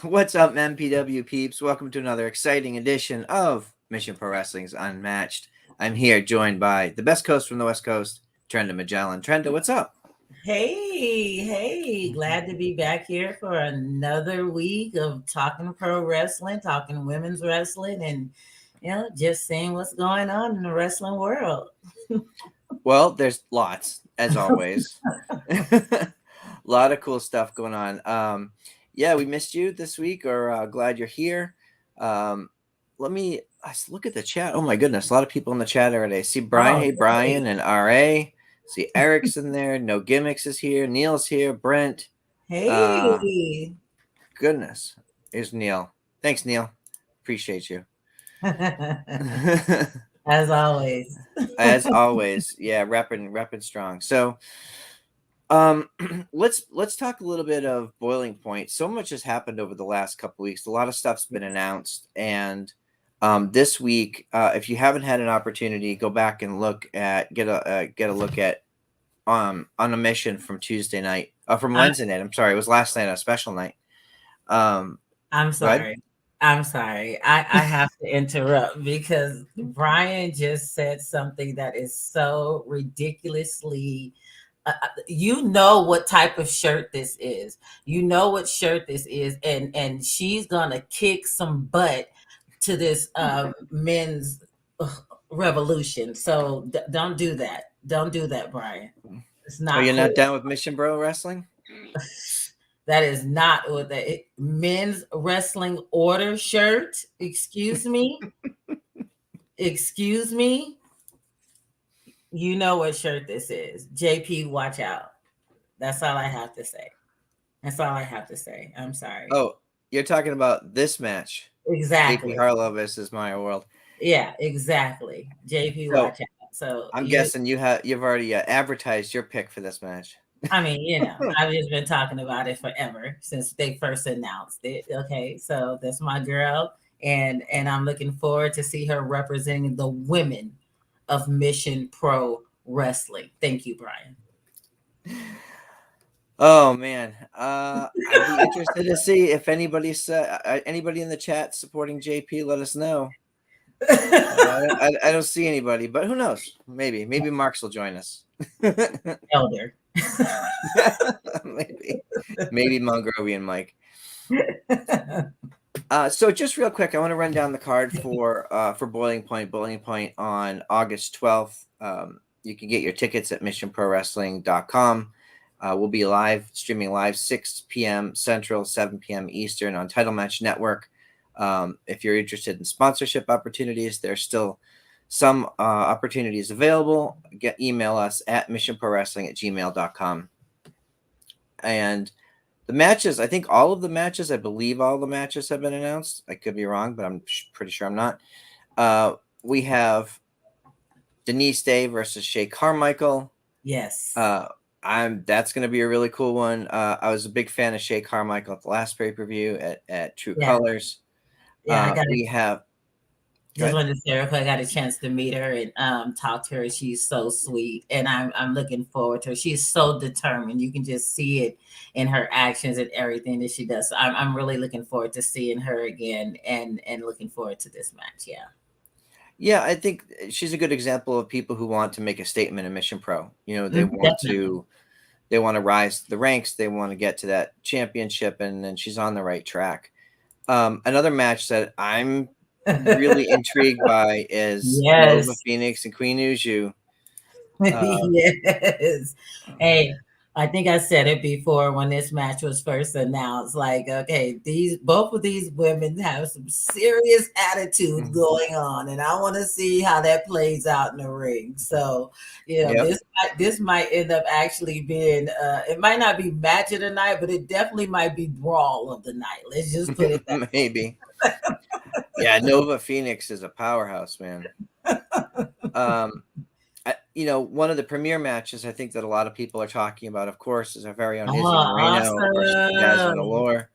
What's up, MPW peeps? Welcome to another exciting edition of Mission Pro Wrestling's Unmatched. I'm here joined by the best coast from the West Coast, Trenda Majellan. Trenda, what's up? Hey, glad to be back here for another week of talking pro wrestling, talking women's wrestling, and just seeing what's going on in the wrestling world. Well, there's lots, as always. A lot of cool stuff going on. Yeah, we missed you this week, or glad you're here. Um, let me look at the chat. Oh my goodness, a lot of people in the chat already. I see Brian. Oh, Hey, great. Brian and RA. See Eric's in there. No Gimmicks is here. Neil's here. Brent. Uh, Hey. Goodness, here's Neil. Thanks, Neil. Appreciate you. As always. As always, yeah, repping strong. So, um, let's talk a little bit of Boiling Point. So much has happened over the last couple weeks. A lot of stuff's been announced, and this week, if you haven't had an opportunity, go back and get a look at on a mission from Tuesday night, from I, Wednesday night. I'm sorry, it was last night, a special night. I'm Go ahead. sorry. I'm sorry. I have to interrupt because Brian just said something that is so ridiculously you know what type of shirt this is. You know what shirt this is, and she's gonna kick some butt to this men's revolution. So don't do that. Don't do that, Brian. It's Oh, not you're not cool. down with Mission Bro Wrestling? That is not what men's wrestling order shirt. Excuse me. Excuse me. You know what shirt this is. JP, watch out. That's all I have to say. That's all I have to say. I'm sorry. Oh, you're talking about this match, JP Exactly. Harlow versus Maya World. Yeah, exactly. JP, So watch out. So I'm guessing you've already advertised your pick for this match. I mean, I've just been talking about it forever since they first announced it. Okay, so that's my girl, and I'm looking forward to see her representing the women of Mission Pro Wrestling. Thank you, Brian. Oh man, I'd be interested to see if anybody in the chat supporting JP. Let us know. I don't see anybody, but who knows? Maybe Marks will join us. Elder. maybe Mongrovian Mike. So just real quick, I want to run down the card for Boiling Point. Boiling Point on August 12th. You can get your tickets at missionprowrestling.com. We'll be streaming live 6 p.m. Central, 7 p.m. Eastern on Title Match Network. If you're interested in sponsorship opportunities, there's still some opportunities available. Email us at missionprowrestling@gmail.com. And the matches, I believe all the matches have been announced. I could be wrong, but I'm pretty sure I'm not. We have Denise Day versus Shay Carmichael. Yes. That's going to be a really cool one. I was a big fan of Shay Carmichael at the last pay-per-view at True Colors. Yeah, We have. just wanted to say real quick, I got a chance to meet her and talk to her. She's so sweet, and I'm looking forward to her. She's so determined. You can just see it in her actions and everything that she does. So I'm really looking forward to seeing her again and looking forward to this match. Yeah. Yeah, I think she's a good example of people who want to make a statement in Mission Pro. They want Definitely. they want to rise the ranks. They want to get to that championship, and then she's on the right track. Another match that I'm really intrigued by is Nova Yes. Phoenix and Queen Uju. Yes. Hey, I think I said it before when this match was first announced. Like, okay, both of these women have some serious attitudes going on, and I want to see how that plays out in the ring. So, Yep. this might end up actually being it might not be match of the night, but it definitely might be brawl of the night. Let's just put it that Maybe. Yeah, Nova Phoenix is a powerhouse, man. One of the premier matches I think that a lot of people are talking about, of course, is our very own Izzy Moreno versus Jasmine awesome. Allure.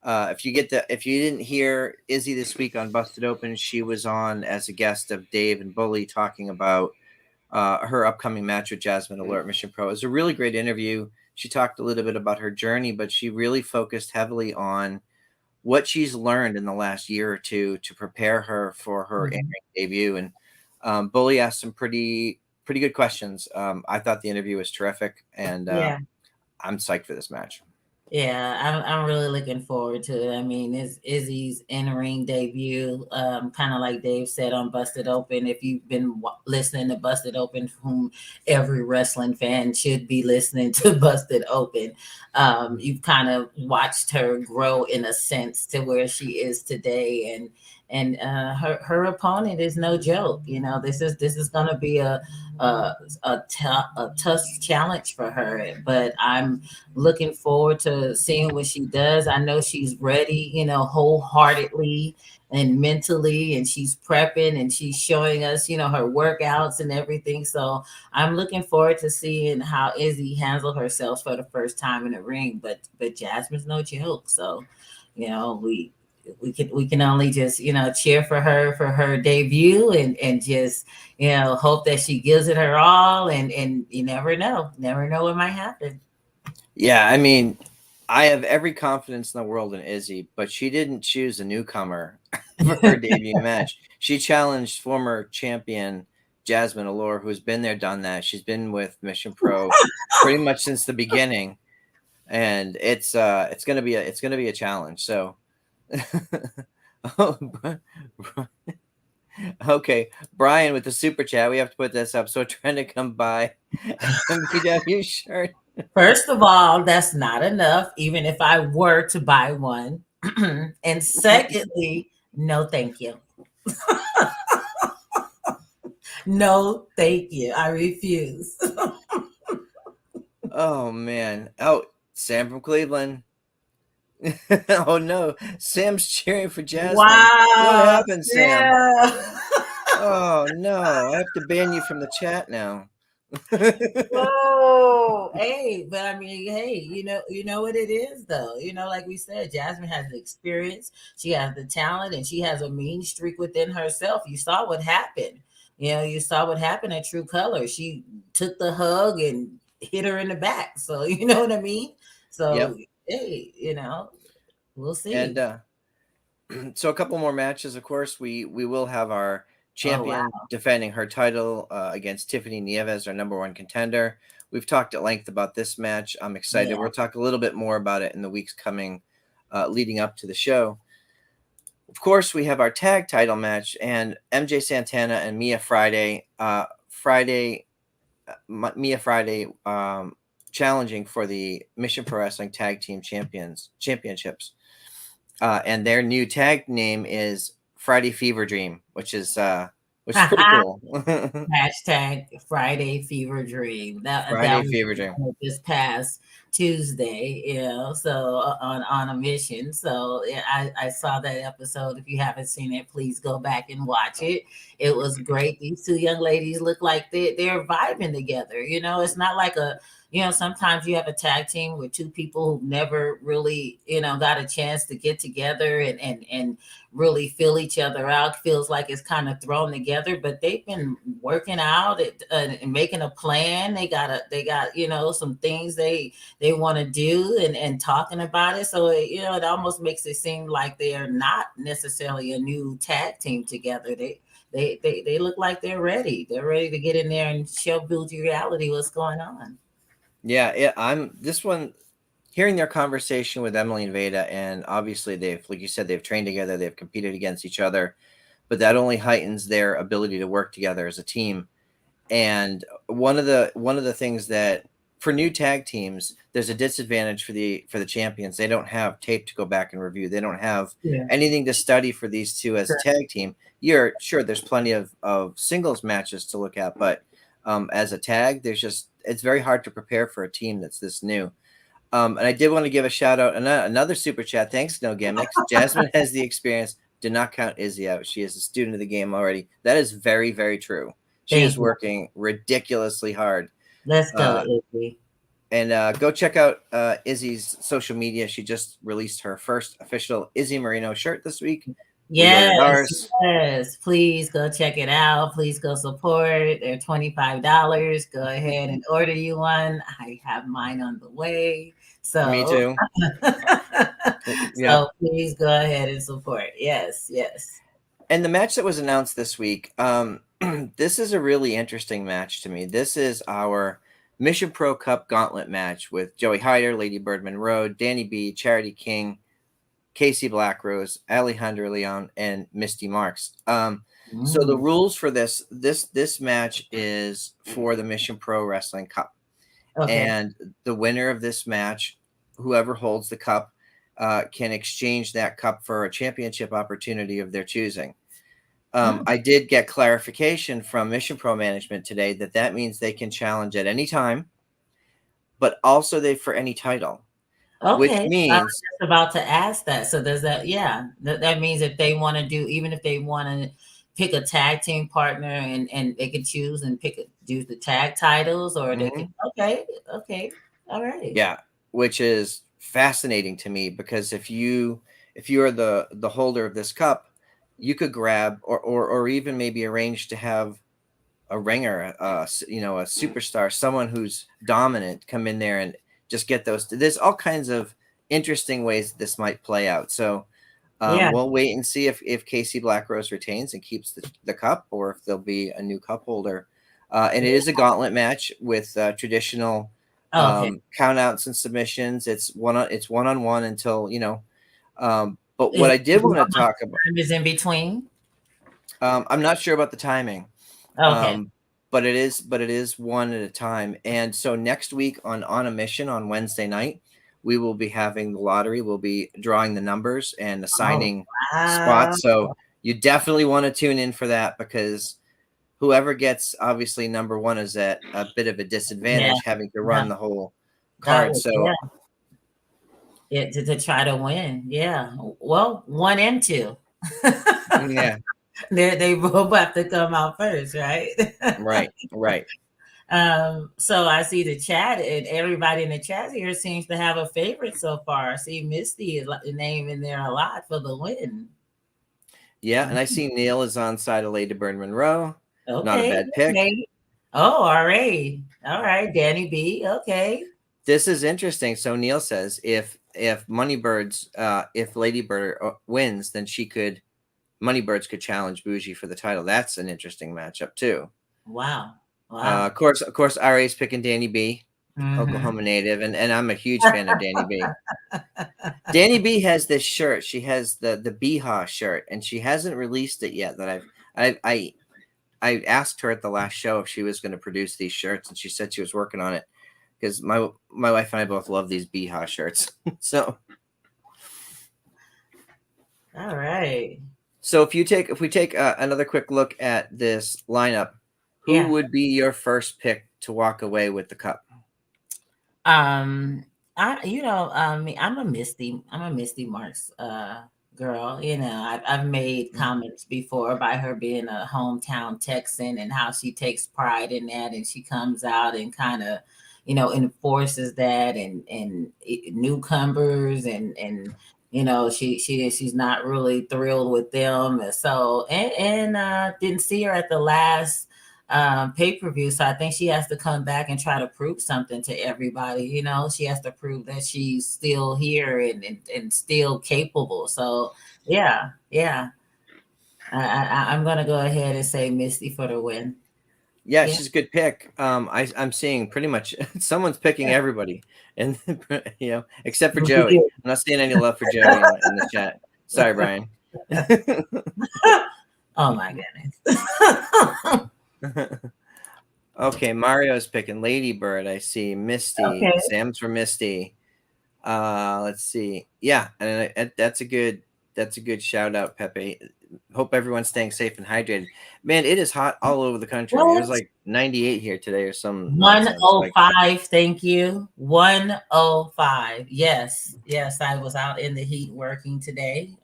If you didn't hear Izzy this week on Busted Open, she was on as a guest of Dave and Bully talking about her upcoming match with Jasmine Allure at Mission Pro. It was a really great interview. She talked a little bit about her journey, but she really focused heavily on what she's learned in the last year or two to prepare her for her Mhm. in-ring debut. And Bully asked some pretty good questions. I thought the interview was terrific, and Yeah. I'm psyched for this match. Yeah, I'm really looking forward to it. I mean, it's Izzy's in ring debut. Kind of like Dave said on Busted Open. If you've been listening to Busted Open, whom every wrestling fan should be listening to Busted Open, you've kind of watched her grow in a sense to where she is today, and her opponent is no joke. You know, this is going to be a tough challenge for her, but I'm looking forward to seeing what she does. I know she's ready, wholeheartedly and mentally, and she's prepping and she's showing us, her workouts and everything. So I'm looking forward to seeing how Izzy handle herself for the first time in the ring. But Jasmine's no joke. So, we can only just cheer for her debut, and just hope that she gives it her all, and you never know what might happen. Yeah, I mean, I have every confidence in the world in Izzy, but she didn't choose a newcomer for her debut match. She challenged former champion Jasmine Allure, who's been there, done that. She's been with Mission Pro pretty much since the beginning, and it's gonna be a challenge. So, oh, okay, Brian with the super chat. We have to put this up so Trenda come buy MPW shirt. First of all, that's not enough, even if I were to buy one. And secondly, no, thank you. No, thank you. I refuse. Oh man. Oh, Sam from Cleveland. Oh no, Sam's cheering for Jasmine. What Wow. happened, Sam? Yeah. Oh no, I have to ban you from the chat now. Whoa. Hey, but I mean, hey, you know what it is though. Like we said, Jasmine has the experience, she has the talent, and she has a mean streak within herself. You saw what happened. You saw what happened at True Color. She took the hug and hit her in the back. So you know what I mean? So Yep. hey, we'll And see. so a couple more matches. Of course, we will have our Oh wow. champion defending her title against Tiffany Nieves, our number one contender. We've talked at length about this match. I'm excited. Yeah. We'll talk a little bit more about it in the weeks coming, leading up to the show. Of course, we have our tag title match, and MJ Santana and Mia Friday. Mia Friday challenging for the Mission Pro Wrestling Tag Team Championships, and their new tag name is Friday Fever Dream, which is pretty cool. Hashtag Friday Fever Dream. That Friday was Fever Dream. this past Tuesday, so on a mission. So yeah, I saw that episode. If you haven't seen it, please go back and watch it. It was great. These two young ladies look like they're vibing together. It's not like sometimes you have a tag team with two people who never really, got a chance to get together and really feel each other out. Feels like it's kind of thrown together, but they've been working out and making a plan. They got some things they want to do, and talking about it. So it almost makes it seem like they are not necessarily a new tag team together. They look like they're ready. They're ready to get in there and show Bougie Reality what's going on. Yeah, I'm this one. Hearing their conversation with Emily and Veda, and obviously they've, like you said, they've trained together, they've competed against each other, but that only heightens their ability to work together as a team. And one of the things that for new tag teams, there's a disadvantage for the champions. They don't have tape to go back and review. They don't have Yeah. anything to study for these two as a tag team. You're sure there's plenty of singles matches to look at, but as a tag, it's very hard to prepare for a team that's this new. And I did want to give a shout out, another super chat. Thanks, No Gimmicks. Jasmine has the experience. Do not count Izzy out. She is a student of the game already. That is very, very true. She is Thank you. working ridiculously hard. Let's go, Uh, Izzy. and go check out Izzy's social media. She just released her first official Izzy Marino shirt this week. We ordered Yes, ours. yes. Please go check it out. Please go support. They're $25. Go ahead and order you one. I have mine on the way. Me So, too. so Yep. please go ahead and support. Yes, yes. And the match that was announced this week, this is a really interesting match to me. This is our Mission Pro Cup Gauntlet match with Joey Hyder, Lady Bird Monroe, Danny B, Charity King, Casey Blackrose, Alejandra Leon, and Misty Marks. So the Mm, rules for this match is for the Mission Pro Wrestling Cup, okay. and the winner of this match, whoever holds the cup, can exchange that cup for a championship opportunity of their choosing. Mm, I did get clarification from Mission Pro management today that that means they can challenge at any time, but also they for any title, which okay. I was means just about to ask that. So does that, yeah, that means if they want to do, even if they want to pick a tag team partner and they can choose and do the tag titles, or they can, mhm, okay, okay, all right. yeah, which is fascinating to me because if you are the holder of this cup, you could grab or even maybe arrange to have a ringer, a superstar, someone who's dominant, come in there and just get those. There's all kinds of interesting ways this might play out. So Yeah. we'll wait and see if Casey Blackrose retains and keeps the cup, or if there'll be a new cup holder. And it is a gauntlet match with traditional Okay. countouts and submissions. It's one on one until But what Is, I do did you want know to how talk about, much time is in between? I'm not sure about the timing, Okay. um, but it is one at a time. And so next week on a mission on Wednesday night, we will be having the lottery. We'll be drawing the numbers and Oh, assigning wow. spots. So you definitely want to tune in for that, because whoever gets obviously number one is at a bit of a Yeah. disadvantage having to That, run the whole that card. was, yeah. So To try to win. Yeah. Well, one and two. yeah, They both have to come out first, right? right, right. So I see the chat, and everybody in the chat here seems to have a favorite so far. I see Misty is the name in there a lot for the win. Yeah, and I Mm, see Neil is on side of Lady Bird Monroe. Not a okay, bad pick. okay. Oh, all right, all right. Danny B. Okay. This is interesting. So Neil says if Moneybirds if Lady Bird wins, then Moneybirds could challenge Bougie for the title. That's an interesting matchup too. Wow. Wow. Of course, RA's picking Danny B, Mm-hmm. Oklahoma native, and I'm a huge fan of Danny B. Danny B has this shirt. She has the Beehaw shirt, and she hasn't released it yet. That I asked her at the last show if she was going to produce these shirts, and she said she was working on it, because my wife and I both love these Beehaw shirts. So All right. if we take another quick look at this lineup, who Yeah. would be your first pick to walk away with the cup? Um, I'm a Misty Marks girl. I've made Mm, comments before about her being a hometown Texan and how she takes pride in that, and she comes out and kind of, enforces that, and newcomers, and she's not really thrilled with them. And so, and didn't see her at the last pay-per-view. So I think she has to come back and try to prove something to everybody. She has to prove that she's still here and still capable. So yeah, yeah. I'm gonna go ahead and say Misty for the win. Yeah, Yeah. she's a good pick. I'm seeing pretty much someone's picking everybody, and except for Joey. I'm not seeing any love for Joey in the chat. Sorry, Brian. Oh my goodness. Okay, Mario's picking Lady Bird. I see Misty. Okay. Sam's for Misty. Let's see. Yeah, and that's a good shout out, Pepe. Hope everyone's staying safe and hydrated. Man, it is hot all over the country. It was What? like 98 here today or some nonsense. Like, 105. Thank you. 105. Yes. Yes. I was out in the heat working today.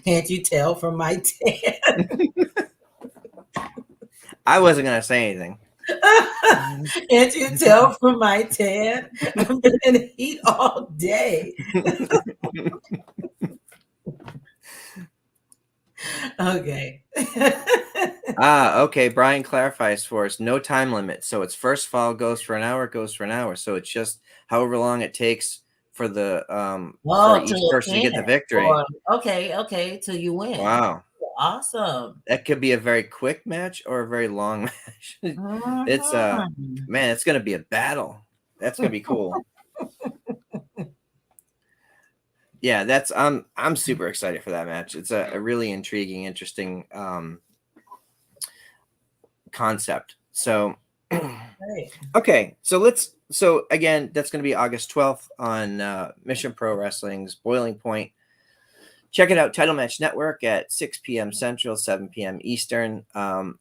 Can't you tell from my tan? I wasn't gonna say anything. Can't you tell from my tan? I've been in the heat all day. Okay. Okay. Brian clarifies for us. No time limit. So it's first fall goes for an hour, goes for an hour. So it's just however long it takes for Oh, each till person to the get the end. victory. Or okay, till you win. Wow. Awesome. That could be a very quick match or a very long match. It's Mhm. man, it's gonna be a battle. That's gonna be cool. Yeah, I'm super excited for that match. It's a really intriguing, interesting concept. So Right. okay, so again, that's gonna be August 12th on Mission Pro Wrestling's Boiling Point. Check it out, Title Match Network at 6 p.m. Central, 7 p.m. Eastern. And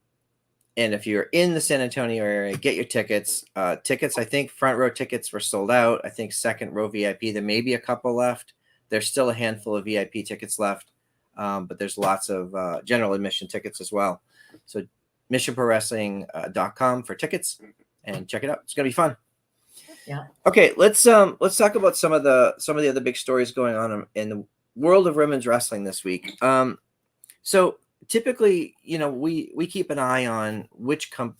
if you're in the San Antonio area, get your tickets. Tickets, I think front row tickets were sold out. I think second row VIP, there may be a couple left. There's still a handful of VIP tickets left, but there's lots of general admission tickets as well. So missionprowrestling.com for tickets and check it out. It's gonna be fun. Yeah. Okay, let's talk about some of the other big stories going on in the world of women's wrestling this week. So typically, we keep an eye on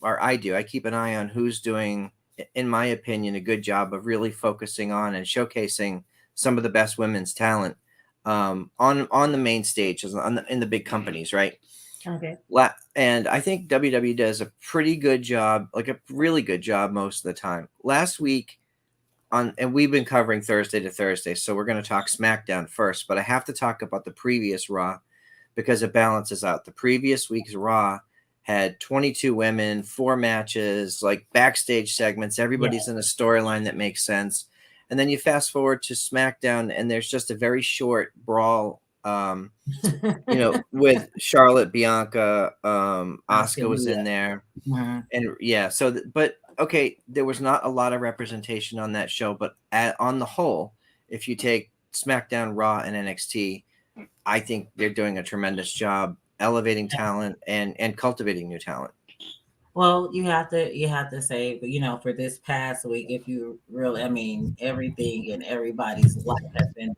or I do. I keep an eye on who's doing, in my opinion, a good job of really focusing on and showcasing some of the best women's talent on the main stage, in the big companies, right? Okay. And I think WWE does a pretty good job, like a really good job most of the time. Last week and we've been covering Thursday to Thursday, so we're going to talk SmackDown first, but I have to talk about the previous Raw because it balances out. The previous week's Raw had 22 women, 4 matches, like backstage segments. Yeah. Everybody's in a storyline that makes sense. And then you fast forward to SmackDown, and there's just a very short brawl, with Charlotte, Bianca, Oscar, Asuka was in yeah. there. Mhm. And yeah, but okay, there was not a lot of representation on that show, but on the whole, if you take SmackDown, Raw, and NXT, I think they're doing a tremendous job elevating talent and cultivating new talent. Well, you have to say, but for this past week, if you really, I mean, everything in everybody's life has been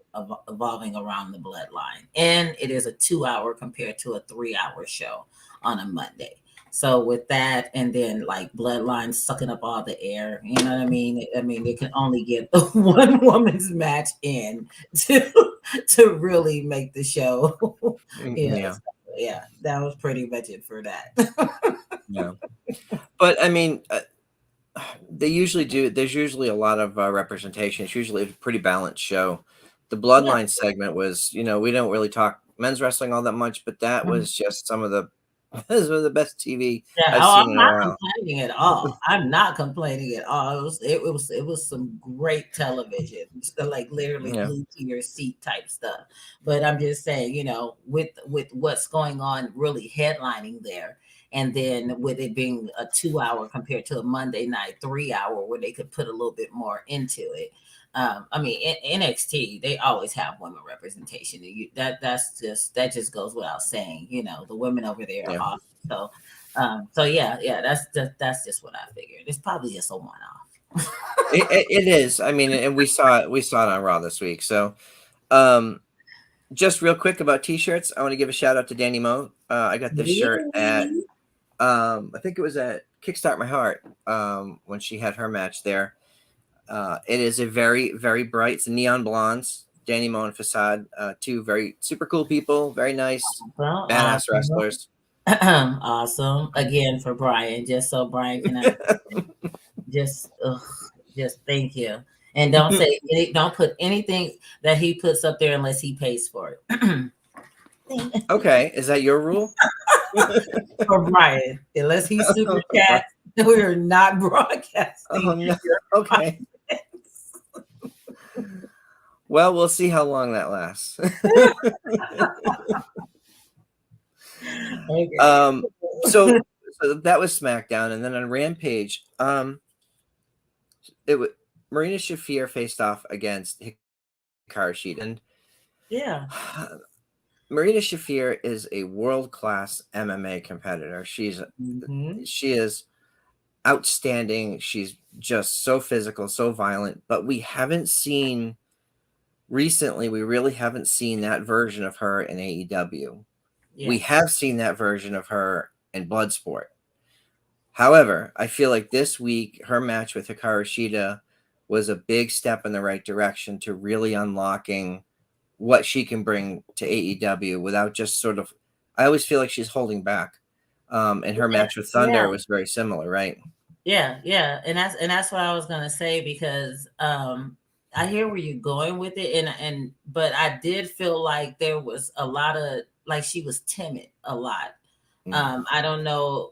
evolving around the bloodline, and it is a 2 hour compared to a 3 hour show on a Monday. So with that, and then like bloodline sucking up all the air, you know what I mean? I mean, they can only get the one woman's match in to to really make the show. Yeah, Yeah, so, yeah, that was pretty much it for that. yeah. But I mean, they usually do. There's usually a lot of representation. It's usually a pretty balanced show. The Yeah. Bloodline segment was, we don't really talk men's wrestling all that much, but that was just some of the some of the best TV Yeah, I've oh, seen I'm in a not while. complaining at all. I'm not complaining at all. It was some great television, like literally Yeah, glued to your seat type stuff. But I'm just saying, with what's going on, really headlining there, and then with it being a 2 hour compared to a Monday night 3 hour, where they could put a little bit more into it. I mean, in NXT, they always have women representation. That just goes without saying. The women over there are yeah. awesome. So yeah, that's just what I figured. It's probably just a one off. It is. I mean, and we saw it on Raw this week. So, um, just real quick about t-shirts, I want to give a shout out to Danny Moe. I got this shirt at Really? I think it was at Kickstart My Heart when she had her match there. It is a very, very bright, it's neon blondes. Danny Moe and Facade, two very super cool people, very nice, Well, badass wrestlers. awesome. Again for Brian, just so Brian can understand. Just, just thank you. And don't put anything that he puts up there unless he pays for it. Okay, is that your rule? For Brian, unless he super chat, we are not Oh broadcasting. no. Okay. Well, we'll see how long that lasts. Okay. um, so that was SmackDown, and then on Rampage, it was Marina Shafir faced off against Hikaru Shida, and Yeah. Marina Shafir is a world class MMA competitor. Hmm. She is outstanding. She's just so physical, so violent. But we haven't seen recently. We really haven't seen that version of her in AEW. Yeah. We have seen that version of her in Bloodsport. However, I feel like this week her match with Hikaru Shida was a big step in the right direction to really unlocking what she can bring to AEW without just sort of. I always feel like she's holding back. And her match with Yeah. Thunder was very similar, right? Yeah, yeah, and that's what I was gonna say because I hear where you're going with it, and but I did feel like there was a lot of like she was timid a lot. Mm. I don't know,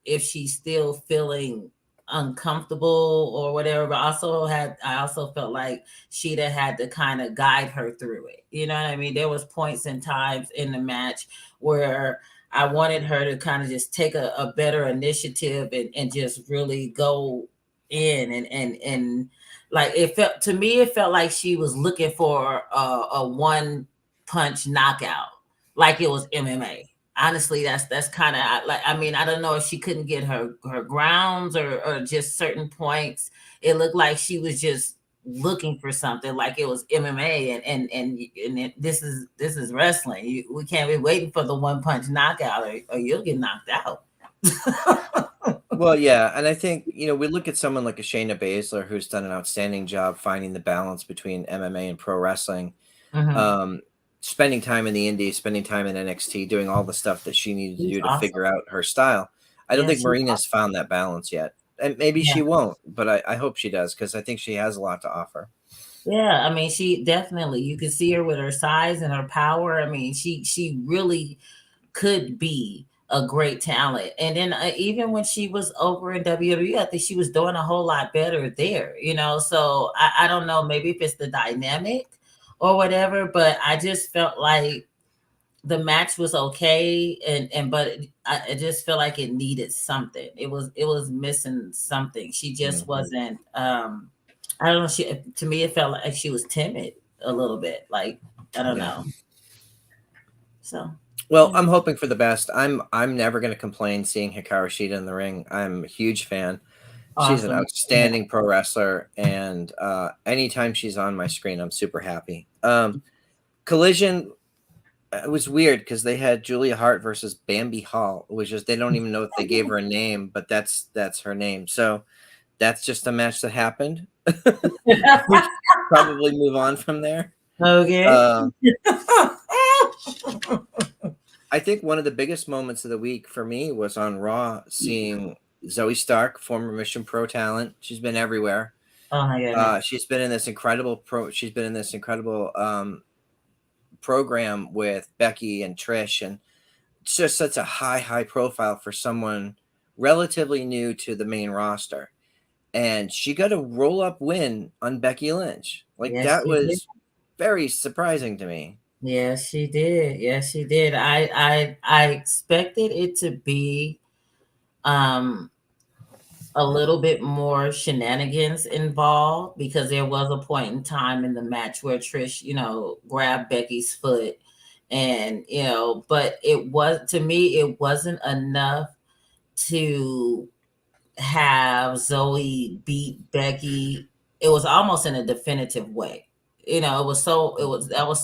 if she's still feeling uncomfortable or whatever, but I also felt like Sheeta had to kind of guide her through it. You know what I mean? There was points and times in the match where I wanted her to kind of just take a better initiative and just really go in and like it felt to me, it felt like she was looking for a one punch knockout, like it was MMA. Honestly, that's kind of like, I mean, I don't know if she couldn't get her grounds or just certain points. It looked like she was just looking for something, like it was MMA, this is wrestling. We can't be waiting for the one punch knockout, or you'll get knocked out. Well, yeah, and I think we look at someone like a Shayna Baszler who's done an outstanding job finding the balance between MMA and pro wrestling. Mhm. Um, Spending time in the Indies, spending time in NXT, doing all the stuff that she needed to She's do to awesome. figure out her style. I don't Yeah, think she's Marina's awesome. found that balance yet, and maybe Yeah. she won't, but I hope she does because I think she has a lot to offer. Yeah, I mean, she definitely, you can see her with her size and her power. I mean, she really could be a great talent. And then even when she was over in WWE, I think she was doing a whole lot better there, So I don't know, maybe if it's the dynamic or whatever, but I just felt like the match was okay, and but I just feel like it needed something. It was missing something. She just Mhm. wasn't. I don't know. She to me it felt like she was timid a little bit. Like I don't Yeah. know. So Well, you know, I'm hoping for the best. I'm never going to complain seeing Hikaru Shida in the ring. I'm a huge fan. She's an awesome. Yeah. outstanding pro wrestler, and anytime she's on my screen, I'm super happy. Collision, it was weird because they had Julia Hart versus Bambi Hall, which is they don't even know if they gave her a name, but that's her name. So that's just a match that happened. We can probably move on from there. Okay. Uh, I think one of the biggest moments of the week for me was on Raw, seeing Zoe Stark, former Mission Pro talent. She's been everywhere. Oh my goodness. She's been in this incredible program with Becky and Trish, and it's just such a high profile for someone relatively new to the main roster. And she got a roll up win on Becky Lynch. Like Yes, that she did. was very surprising to me. Yes, she did. Yes, she did. I expected it to be um a little bit more shenanigans involved because there was a point in time in the match where Trish, grabbed Becky's foot, and but it was, to me, it wasn't enough to have Zoe beat Becky. It was almost in a definitive way. That was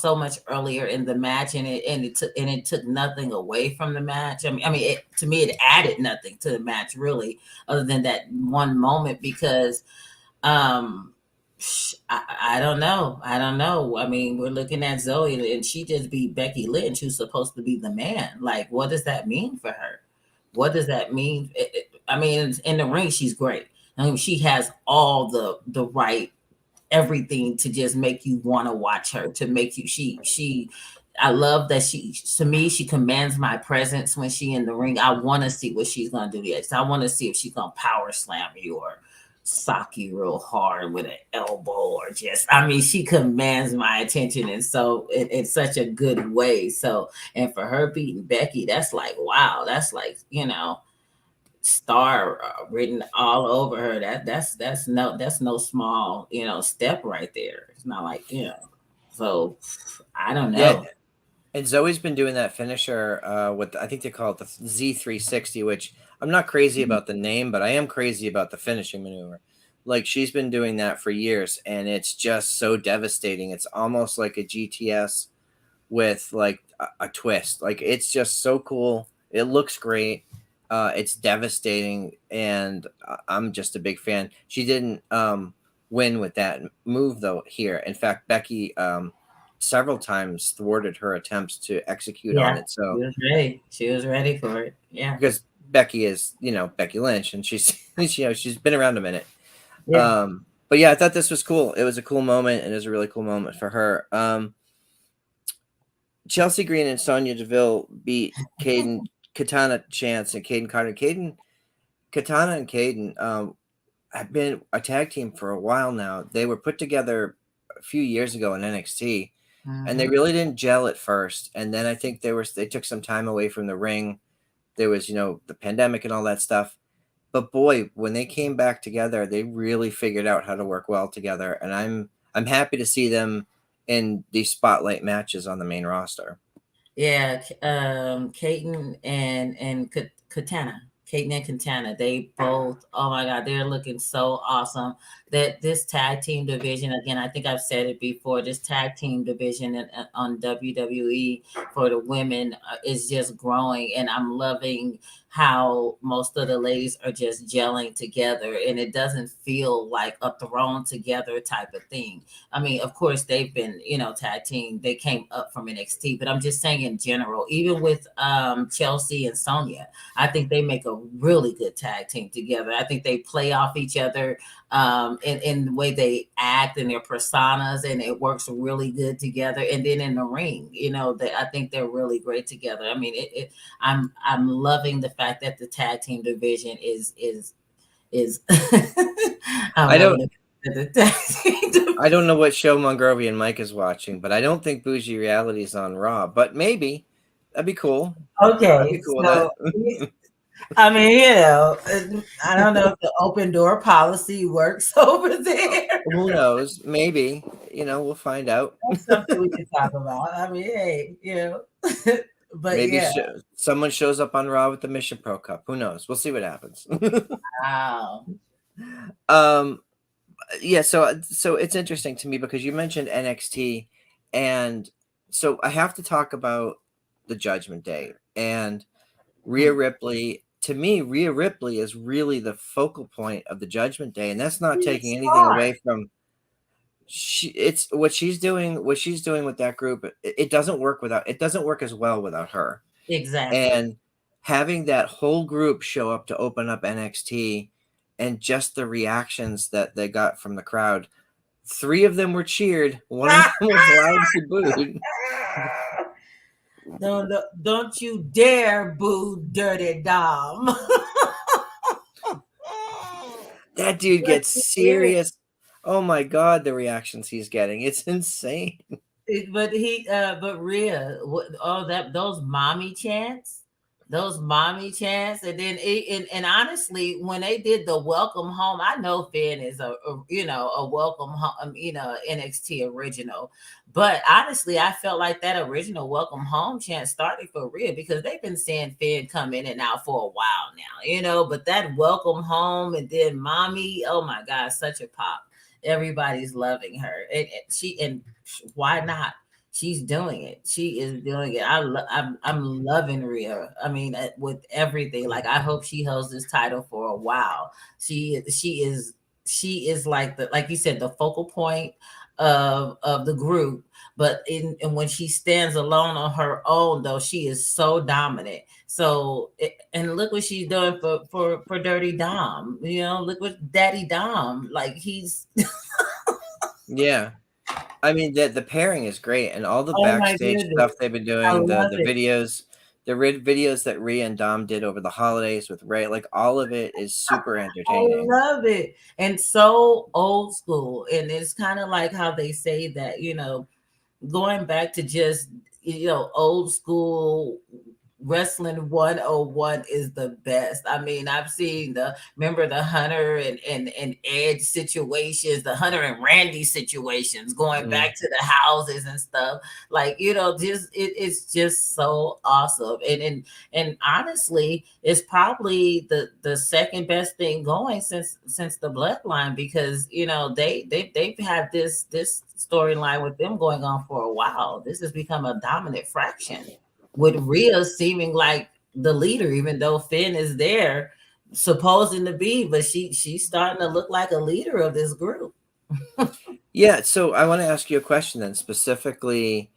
so much earlier in the match, and it took nothing away from the match. To me, it added nothing to the match really, other than that one moment because um I don't know. I don't know. I mean, we're looking at Zoe and she just beat Becky Lynch, who's supposed to be the man. Like, what does that mean for her? What does that mean? I mean, in the ring, she's great. I mean, she has all the right everything to just make you want to watch her, to make you she I love that to me, she commands my presence when she in the ring. I want to see what she's gonna do next. I want to see if she's gonna power slam you or sock you real hard with an elbow, or just, I mean, she commands my attention, and so it's such a good way. So, and for her beating Becky, that's like, wow, that's like, star written all over her. That's no small, step right there. It's not like, so I don't Yeah, know. and Zoe's been doing that finisher with I think they call it the Z360, which I'm not crazy about the name, but I am crazy about the finishing maneuver. Like she's been doing that for years, and it's just so devastating. It's almost like a GTS with like a twist. Like it's just so cool. It looks great. It's devastating, and I'm just a big fan. She didn't win with that move though here. In fact, Becky several times thwarted her attempts to execute on Yeah, it. she So was ready. She was ready for it. Yeah, because Becky is, Becky Lynch, and she's she's been around a minute. yeah. But yeah, I thought this was cool. It was a cool moment, and it was a really cool moment for her. Chelsea Green and Sonya Deville beat Katana Chance and Caden Carter. Katana and Caden have been a tag team for a while now. They were put together a few years ago in NXT, and they Hmm. really didn't gel at first. And then I think they took some time away from the ring. There was the pandemic and all that stuff. But boy, when they came back together, they really figured out how to work well together. And I'm happy to see them in these spotlight matches on the main roster. Yeah, Katen and Katana, Katen and Katana, they both. Oh my God, they're looking so awesome. That this tag team division again, I think I've said it before. This tag team division on WWE for the women is just growing, and I'm loving how most of the ladies are just gelling together, and it doesn't feel like a thrown together type of thing. I mean, of course, they've been, tag team. They came up from NXT, but I'm just saying in general, even with Chelsea and Sonya, I think they make a really good tag team together. I think they play off each other in the way they act and their personas, and it works really good together. And then in the ring, I think they're really great together. I mean, I'm loving the fact that the tag team division is I'm I loving don't the tag team division. I don't know what show Mongrovian Mike is watching, but I don't think Bougie Reality is on Raw. But maybe that'd be cool. I'd be Okay, cool with so that. I mean, I don't know if the open door policy works over there. Who knows? Maybe. We'll find out. That's something we can talk about. I mean, hey, but Maybe yeah, someone shows up on Raw with the Mission Pro Cup. Who knows? We'll see what happens. wow. um, yeah. So it's interesting to me because you mentioned NXT, and so I have to talk about the Judgment Day and Rhea Mm. Ripley. To me, Rhea Ripley is really the focal point of the Judgment Day, and that's not Really taking anything smart. away from it's what she's doing. What she's doing with that group, it doesn't work without. It doesn't work as well without her. Exactly. And having that whole group show up to open up NXT, and just the reactions that they got from the crowd. Three of them were cheered. One of them was loudly booed. Don't you dare boo Dirty Dom. That dude Let's gets hear it. serious. Oh my god, the reactions he's getting. It's insane. But Rhea, that those mommy chants, and then and honestly, when they did the welcome home, I know Finn is a welcome home, NXT original, but honestly, I felt like that original welcome home chant started for Rhea because they've been seeing Finn come in and out for a while now, but that welcome home and then mommy, oh my God, such a pop. Everybody's loving her, and why not? She's doing it. She is doing it. I'm loving Rhea. I mean, with everything. Like I hope she holds this title for a while. She is like you said, the focal point of the group. But and when she stands alone on her own, though, she is so dominant. So and look what she's doing for Dirty Dom. Look what Daddy Dom, like he's. Yeah. I mean the pairing is great, and all the Oh my backstage goodness. stuff they've been I doing, love the it. videos, videos that Rhea and Dom did over the holidays with Ray, like all of it is super I entertaining. love it. And so old school. And it's kind of like how they say that, going back to just, old school Wrestling 101 is the best. I mean, I've seen remember the Hunter and Edge situations, the Hunter and Randy situations, going Mm. back to the houses and stuff. Like, just it's just so awesome. And honestly, it's probably the second best thing going since the bloodline, because they've had this storyline with them going on for a while. This has become a dominant fraction, with Rhea seeming like the leader, even though Finn is there supposing to be, but she's starting to look like a leader of this group. Yeah, so I want to ask you a question then, specifically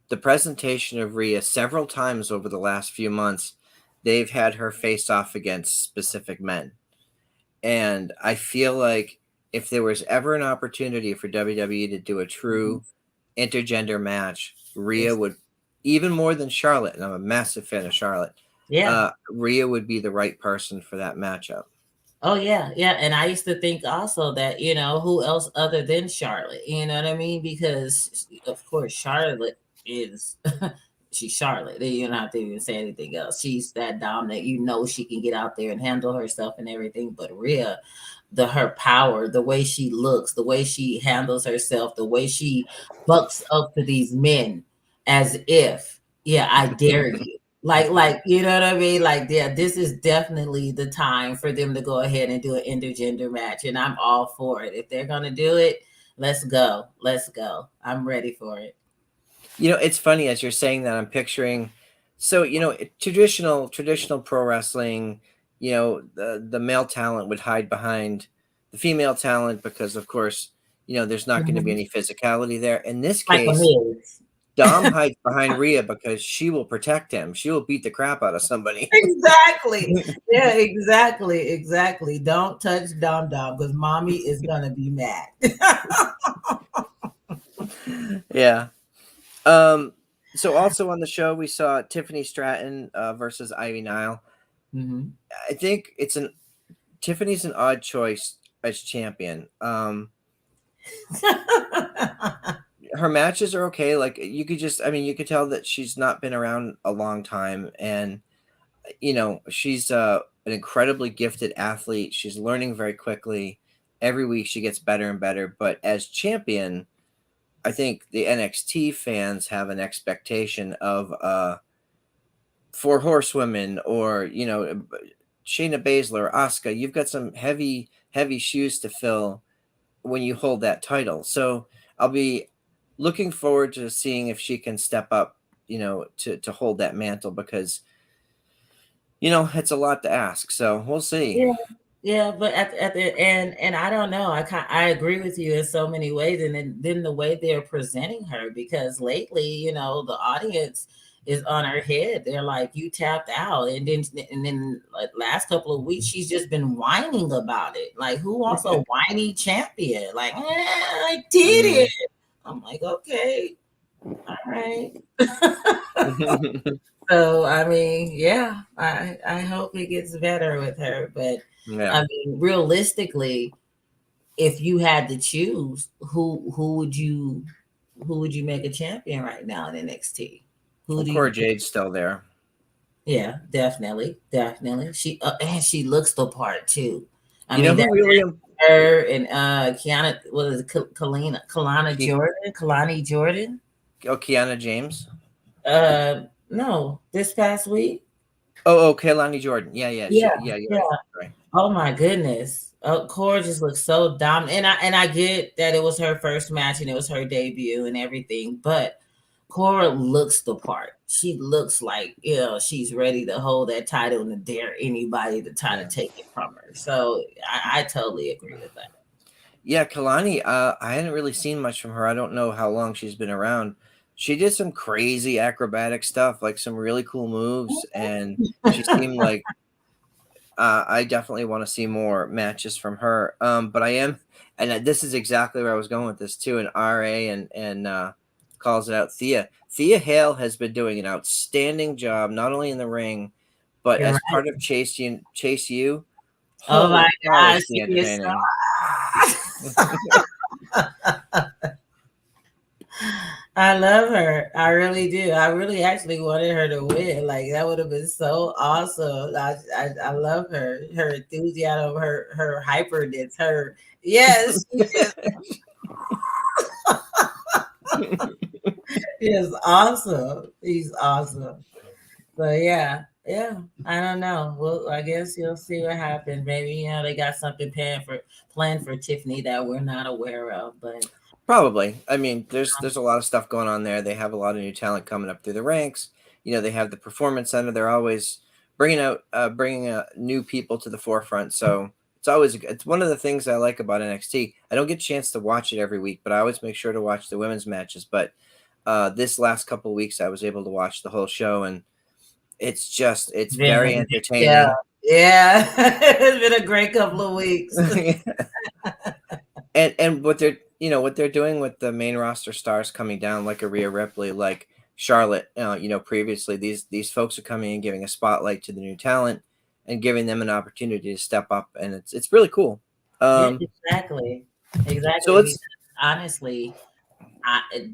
the presentation of Rhea several times over the last few months. They've had her face off against specific men. And I feel like if there was ever an opportunity for WWE to do a Mhm. true intergender match, Rhea It's would, even more than Charlotte, and I'm a massive fan of Charlotte, yeah. Rhea would be the right person for that matchup. Oh yeah, yeah. And I used to think also that, who else other than Charlotte, you know what I mean? Because of course Charlotte is she's Charlotte. You don't have to even say anything else. She's that dominant. She can get out there and handle herself and everything. But Rhea, her power, the way she looks, the way she handles herself, the way she bucks up to these men as if, yeah, I dare you. Like, you know what I mean? Like, yeah, this is definitely the time for them to go ahead and do an intergender match, and I'm all for it. If they're gonna do it, let's go. Let's go. I'm ready for it. It's funny as you're saying that I'm picturing, so traditional pro wrestling, the male talent would hide behind the female talent because of course, there's not going to be Mhm. any physicality there. In this Like a case, Miz. Dom hides behind Rhea because she will protect him. She will beat the crap out of somebody. Exactly. Yeah, exactly. Exactly. Don't touch Dom Dom because mommy is gonna be mad. Yeah. Um so also on the show we saw Tiffany Stratton versus Ivy Nile. Mhm. I think Tiffany's an odd choice as champion. Her matches are okay. Like you could tell that she's not been around a long time, and she's an incredibly gifted athlete. She's learning very quickly. Every week she gets better and better. But as champion, I think the NXT fans have an expectation of four horsewomen or Shayna Baszler, Asuka. You've got some heavy shoes to fill when you hold that title. So I'll be looking forward to seeing if she can step up, to hold that mantle because it's a lot to ask. So we'll see. Yeah, yeah, but at the end, and I don't know. I agree with you in so many ways, and then the way they're presenting her, because lately, the audience is on her head. They're like, "You tapped out," and then like last couple of weeks, she's just been whining about it. Like, who wants a whiny champion? Like, I did it. Mm. I'm like, okay, all right. So I mean, yeah, I hope it gets better with her. But Yeah. I mean, realistically, if you had to choose, who would you make a champion right now in NXT? Who Well, do Cora you? Jade's still there. Yeah, definitely, definitely. And she looks the part too. I You know mean, that who really her and Kiana, what is it, Ke- Kalani Jordan. Kiana James. No, this past week. Oh, Kaylani Jordan. Yeah, yeah, Yeah, yeah, you're yeah. right. Right. Oh my goodness. Cora just looks so dominant. And I get that it was her first match and it was her debut and everything, but Cora looks the part. She looks like, she's ready to hold that title and to dare anybody to try to Yeah. take it from her. So I totally agree with that. Yeah, Kalani, I hadn't really seen much from her. I don't know how long she's been around. She did some crazy acrobatic stuff, like some really cool moves, and she seemed like I definitely want to see more matches from her. But I am, and this is exactly where I was going with this too. And RA and calls it out. Thea Hale has been doing an outstanding job, not only in the ring, but You're as right. part of Chase U. Oh my Holy cow, gosh, is she she is entertaining? so I love her. I really do. I really actually wanted her to win. Like that would have been so awesome. I love her. Her enthusiasm, her hyperness, her yes, she just is awesome. He's awesome. So yeah, yeah. I don't know. Well, I guess you'll see what happens. Maybe they got something planned for Tiffany that we're not aware of. But Probably. I mean, there's a lot of stuff going on there. They have a lot of new talent coming up through the ranks. They have the performance center. They're always bringing new people to the forefront. So it's one of the things I like about NXT. I don't get a chance to watch it every week, but I always make sure to watch the women's matches. But this last couple of weeks, I was able to watch the whole show, and it's very yeah, entertaining. yeah. It's been a great couple of weeks. And what they're doing with the main roster stars coming down, like a Rhea Ripley, like Charlotte, previously, these folks are coming and giving a spotlight to the new talent and giving them an opportunity to step up, and it's really cool. Yeah, um exactly, so exactly. Because let's honestly,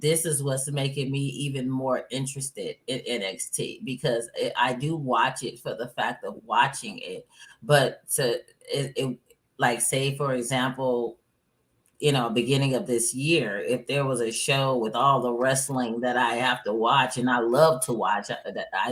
this is what's making me even more interested in NXT because I do watch it for the fact of watching it, but like say for example, beginning of this year, if there was a show with all the wrestling that I have to watch and I love to watch,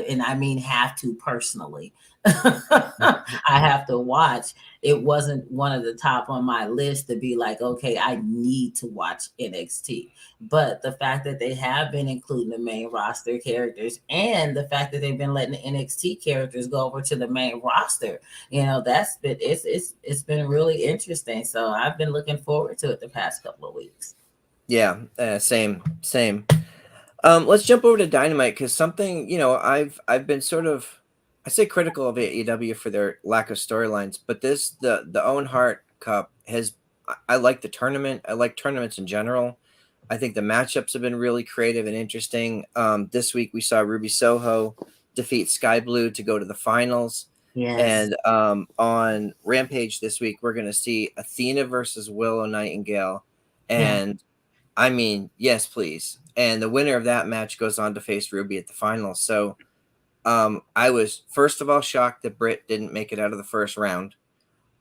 and I mean have to personally, I have to watch. It wasn't one of the top on my list to be like, okay, I need to watch NXT. But the fact that they have been including the main roster characters and the fact that they've been letting the NXT characters go over to the main roster, that's been it's been really interesting. So I've been looking forward to it the past couple of weeks. Yeah, same. Let's jump over to Dynamite, because something I've been sort of, I say, critical of AEW for their lack of storylines, but the Owen Hart Cup has, I like the tournament. I like tournaments in general. I think the matchups have been really creative and interesting. This week we saw Ruby Soho defeat Sky Blue to go to the finals. Yes. And on Rampage this week, we're going to see Athena versus Willow Nightingale. Yeah. And I mean, yes, please. And the winner of that match goes on to face Ruby at the finals. So I was, first of all, shocked that Britt didn't make it out of the first round.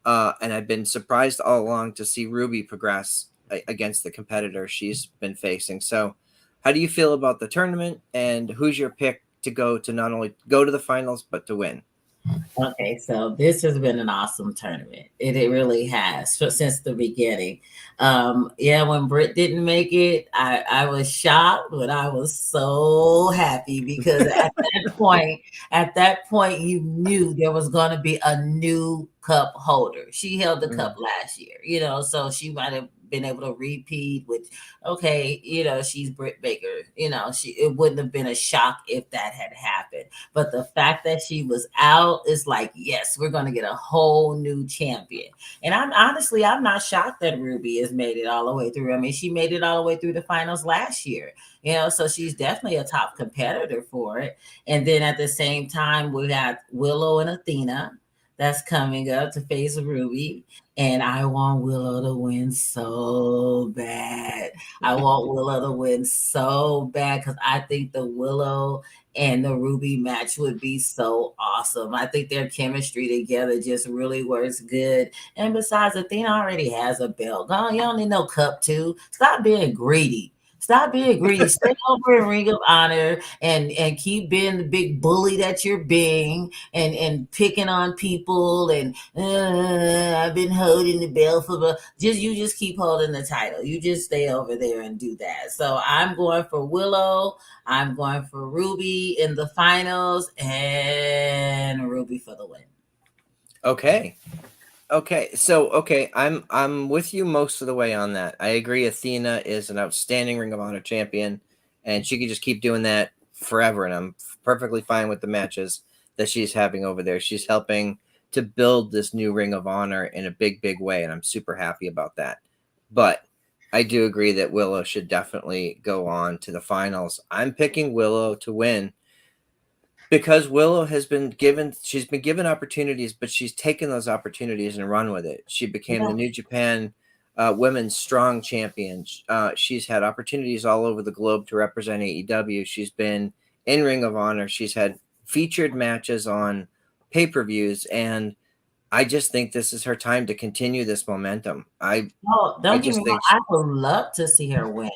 And I've been surprised all along to see Ruby progress against the competitor she's been facing. So how do you feel about the tournament, and who's your pick to not only go to the finals, but to win? Okay, so this has been an awesome tournament. It really has since the beginning. Yeah, when Britt didn't make it, I was shocked, but I was so happy because at that point, you knew there was going to be a new cup holder. She held the cup Mm. last year, so she might have been able to repeat with, okay, she's Britt Baker. It wouldn't have been a shock if that had happened. But the fact that she was out is like, yes, we're going to get a whole new champion. And I'm not shocked that Ruby has made it all the way through. I mean, she made it all the way through the finals last year, so she's definitely a top competitor for it. And then at the same time, we got Willow and Athena that's coming up to face Ruby. And I want Willow to win so bad. I want Willow to win so bad because I think the Willow and the Ruby match would be so awesome. I think their chemistry together just really works good. And besides, Athena already has a belt. Oh, you don't need no cup two. Stop being greedy. Stop being greedy. Stay over in Ring of Honor and keep being the big bully that you're being and picking on people and I've been holding the belt for just keep holding the title. You just stay over there and do that. So I'm going for Willow. I'm going for Ruby in the finals and Ruby for the win. Okay. Okay, I'm with you most of the way on that. I agree. Athena is an outstanding Ring of Honor champion, and she could just keep doing that forever. And I'm perfectly fine with the matches that she's having over there. She's helping to build this new Ring of Honor in a big, big way, and I'm super happy about that. But I do agree that Willow should definitely go on to the finals. I'm picking Willow to win because Willow she's been given opportunities, but she's taken those opportunities and run with it. She became the Yeah. New Japan women's strong champion. She's had opportunities all over the globe to represent AEW. She's been in Ring of Honor. She's had featured matches on pay-per-views, and I just think this is her time to continue this momentum. Oh, I don't get me just wrong. think I would love to see her win.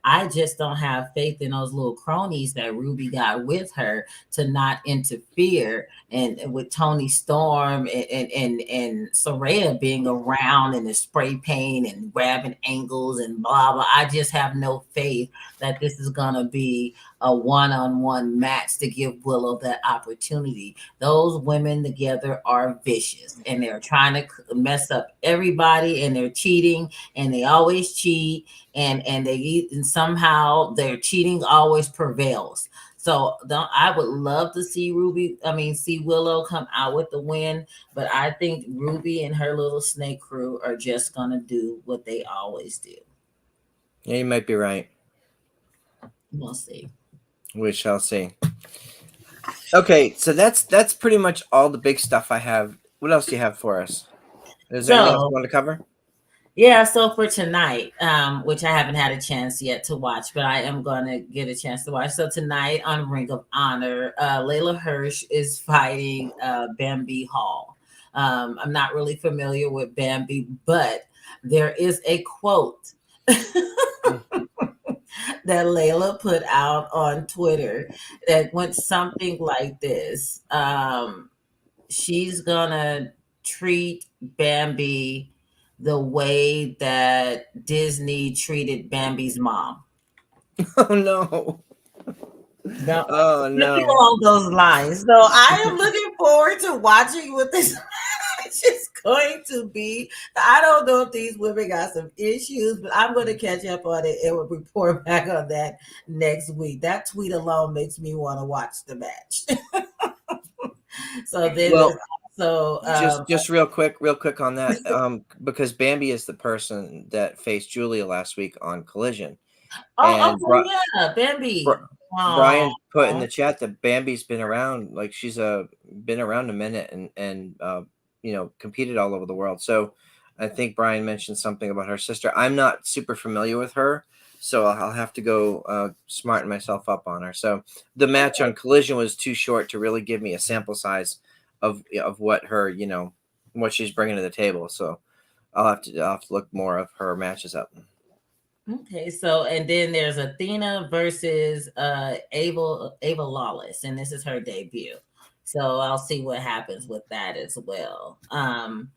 I just don't have faith in those little cronies that Ruby got with her to not interfere. And with Tony Storm and Soraya being around and the spray paint and grabbing angles and blah blah. I just have no faith that this is gonna be a one-on-one match to give Willow that opportunity. Those women together are vicious and they're trying to mess up everybody and they're cheating and they always cheat and somehow their cheating always prevails. So I would love to see see Willow come out with the win, but I think Ruby and her little snake crew are just gonna do what they always do. yeah, you might be right. We'll see. We shall see. Okay, so that's pretty much all the big stuff I have. What else do you have for us? Is there anything else you So want to cover? yeah, so for tonight, which I haven't had a chance yet to watch, but I am going to get a chance to watch. So tonight on Ring of Honor, Layla Hirsch is fighting Bambi Hall. I'm not really familiar with Bambi, but there is a quote that Layla put out on Twitter that went something like this. She's gonna treat Bambi the way that Disney treated Bambi's mom. Oh no! No, Oh something no! along those lines. So I am looking forward to watching what this match is going to be. I don't know if these women got some issues, but I'm going to catch up on it and we'll report back on that next week. That tweet alone makes me want to watch the match. So then there's Well, also just real quick on that, because Bambi is the person that faced Julia last week on Collision, oh, and okay, yeah, Bambi. Oh, Brian put in the chat that Bambi's been around, like she's been around a minute and competed all over the world. So I think Brian mentioned something about her sister. I'm not super familiar with her, so I'll have to go smarten myself up on her. So the match on Collision was too short to really give me a sample size of what her what she's bringing to the table. So I'll have to look more of her matches up. okay. So and then there's Athena versus Ava Lawless, and this is her debut. So I'll see what happens with that as well. And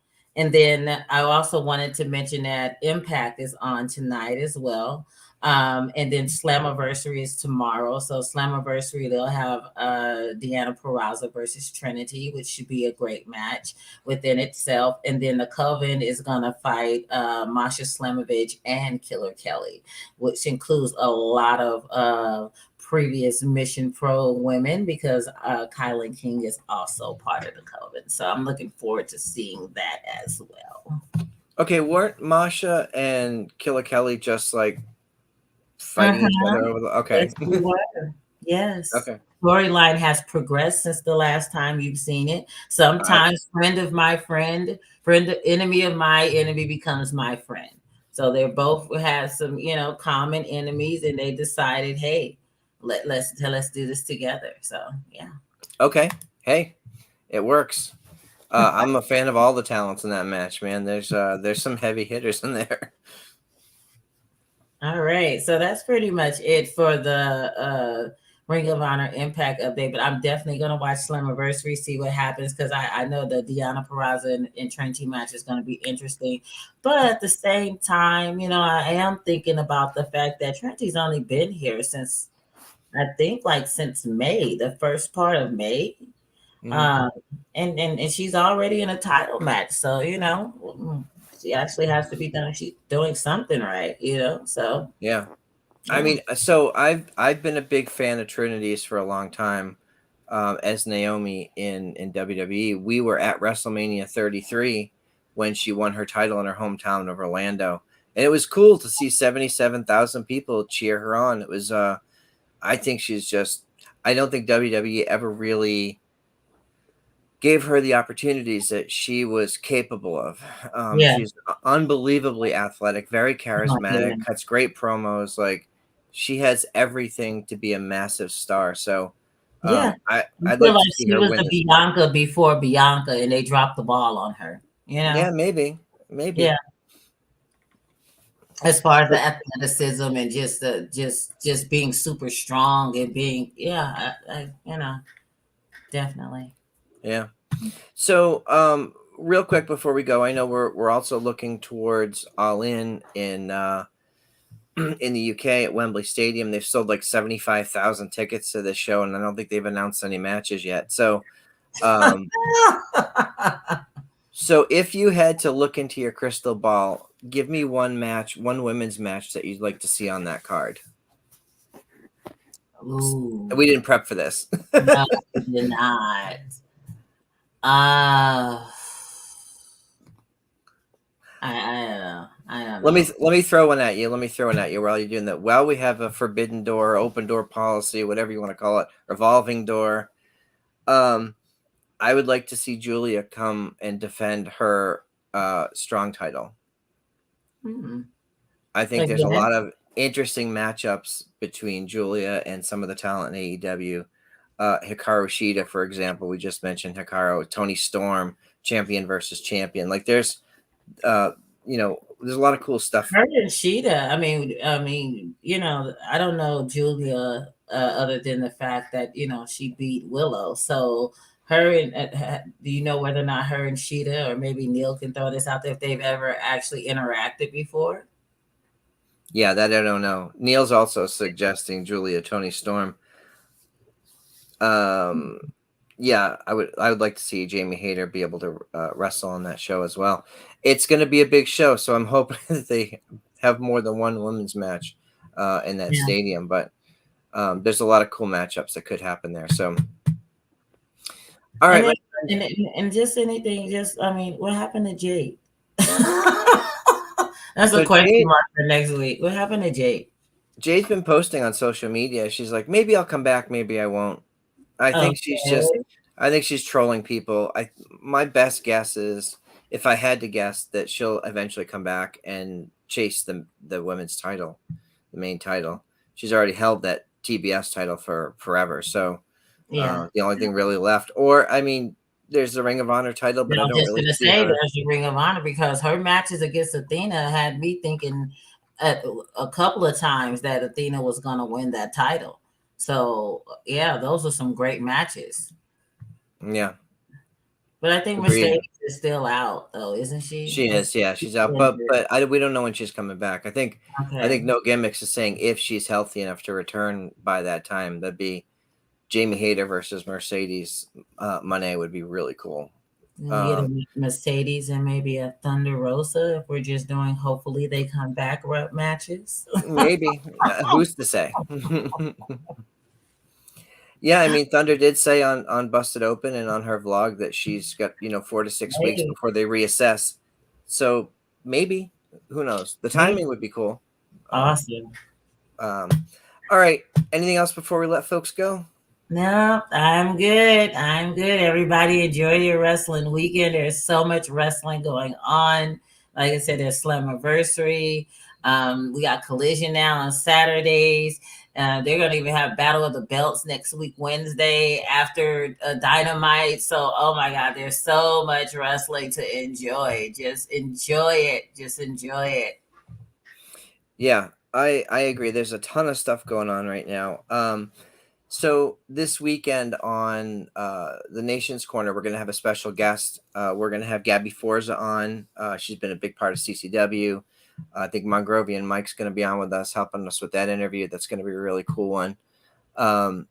then I also wanted to mention that Impact is on tonight as well. And then Slammiversary is tomorrow. So Slammiversary, they'll have Deanna Purrazzo versus Trinity, which should be a great match within itself. And then the Coven is gonna fight Masha Slamovich and Killer Kelly, which includes a lot of previous Mission Pro women because Kylan King is also part of the Coven. So I'm looking forward to seeing that as well. Okay, weren't Masha and Killer Kelly just like fighting each other over the? Okay, Yes, we were. Yes. okay. Storyline has progressed since the last time you've seen it. I Sometimes friend of my friend, enemy of my enemy becomes my friend. So they both had some, common enemies, and they decided, hey, let's do this together. So yeah. okay. Hey, it works. I'm a fan of all the talents in that match, man. There's some heavy hitters in there. All right. So that's pretty much it for the Ring of Honor Impact update. But I'm definitely going to watch Slammiversary, see what happens, because I know the Deanna Purrazzo and Trenti match is going to be interesting. But at the same time, I am thinking about the fact that Trenti's only been here since, I think, like since May, the first part of May. Mm-hmm. Um, and she's already in a title match. So, she actually has to be done. She's doing something right, So Yeah. I yeah. mean, so I've been a big fan of Trinity's for a long time. As Naomi in WWE, we were at WrestleMania 33 when she won her title in her hometown of Orlando, and it was cool to see 77,000 people cheer her on. It was I think she's just. I don't think WWE ever really gave her the opportunities that she was capable of. Yeah. She's unbelievably athletic, very Oh my charismatic, goodness. cuts great promos. Like she has everything to be a massive star. So Yeah. I I'd feel like to like see she her was win the this match. Bianca before Bianca and they dropped the ball on her, you know? Yeah, maybe, Yeah. maybe. As far as the But athleticism and just the just being super strong and being, yeah, definitely. yeah. So real quick before we go, I know we're also looking towards All in in the UK at Wembley Stadium. They've sold like 75,000 tickets to this show, and I don't think they've announced any matches yet. Um, so if you had to look into your crystal ball, give me one match, one women's match that you'd like to see on that card. Ooh, We didn't prep for this. no, we did not. Uh, I don't know. I don't know. Let me throw one at you. Let me throw one at you while you're doing that. Well, we have a forbidden door, open door policy, whatever you want to call it, revolving door. Um, I would like to see Julia come and defend her strong title. Mm-mm. I think there's a Again, lot of interesting matchups between Julia and some of the talent in AEW. Hikaru Shida, for example, we just mentioned Hikaru, Tony Storm, champion versus champion. Like uh, there's a lot of cool stuff. her and Sheeta. I don't know Julia other than the fact that she beat Willow. So her and do you know whether or not her and Sheeta, or maybe Neil can throw this out there, if they've ever actually interacted before? Yeah, that I don't know. Neil's also suggesting Julia Tony Storm. Um, yeah, I would like to see Jamie Hayter be able to wrestle on that show as well. It's going to be a big show, so I'm hoping that they have more than one women's match in that Yeah. stadium. But there's a lot of cool matchups that could happen there. So, all And right, then and just anything, just what happened to Jade? That's a so question mark for next week. What happened to Jade? Jade's been posting on social media. She's like, maybe I'll come back, maybe I won't. I think she's just Okay. I think she's trolling people. My best guess is, if I had to guess, that she'll eventually come back and chase the women's title, the main title. She's already held that TBS title for forever. So Yeah. the only thing really left, or I mean, there's the Ring of Honor title, but Yeah, I I'm don't just really gonna see say her. there's the Ring of Honor because her matches against Athena had me thinking at a couple of times that Athena was gonna win that title. So yeah, those are some great matches. Yeah, But I think agreed. Mercedes is still out though, isn't she? She Or is, yeah, she's she's out, injured. but we don't know when she's coming back. I think Okay. No Gimmicks is saying if she's healthy enough to return by that time, that'd be Jamie Hayter versus Mercedes Moné would be really cool. And we get Um, a Mercedes and maybe a Thunder Rosa if we're just doing hopefully they come back rep matches. maybe who's to say? Yeah, I mean, Thunder did say on Busted Open and on her vlog that she's got 4 to 6 weeks Hey, before they reassess. So maybe, who knows? The hey, timing would be cool. Um, awesome. um, all right. Anything else before we let folks go? No, I'm good. I'm good. Everybody enjoy your wrestling weekend. There's so much wrestling going on. Like I said, there's Slammiversary. We got Collision now on Saturdays. They're going to even have Battle of the Belts next week, Wednesday, after Dynamite. So, oh my God, there's so much wrestling to enjoy. Just enjoy it. Just enjoy it. Yeah, I agree. There's a ton of stuff going on right now. So this weekend on the Nation's Corner, we're going to have a special guest. We're going to have Gabby Forza on. She's been a big part of CCW. I think Mongrovian Mike's going to be on with us, helping us with that interview. That's going to be a really cool one. Um,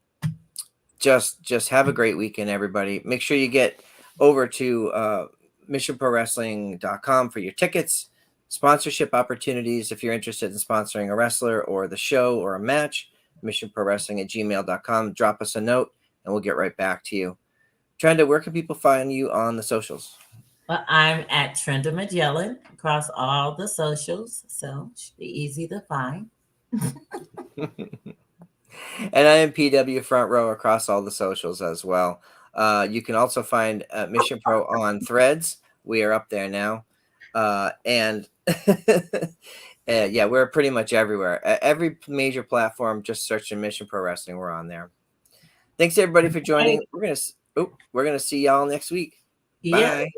just have a great weekend, everybody. Make sure you get over to missionprowrestling.com for your tickets, sponsorship opportunities. If you're interested in sponsoring a wrestler or the show or a match, missionprowrestling@gmail.com. Drop us a note and we'll get right back to you. Trenda, where can people find you on the socials? Well, I'm at Trenda Majellan across all the socials, so it should be easy to find. And I am PW Front Row across all the socials as well. You can also find Mission Pro on Threads. We are up there now. And yeah, we're pretty much everywhere. Every major platform, just search in Mission Pro Wrestling. We're on there. Thanks everybody for joining. We're gonna see y'all next week. Yep. Bye.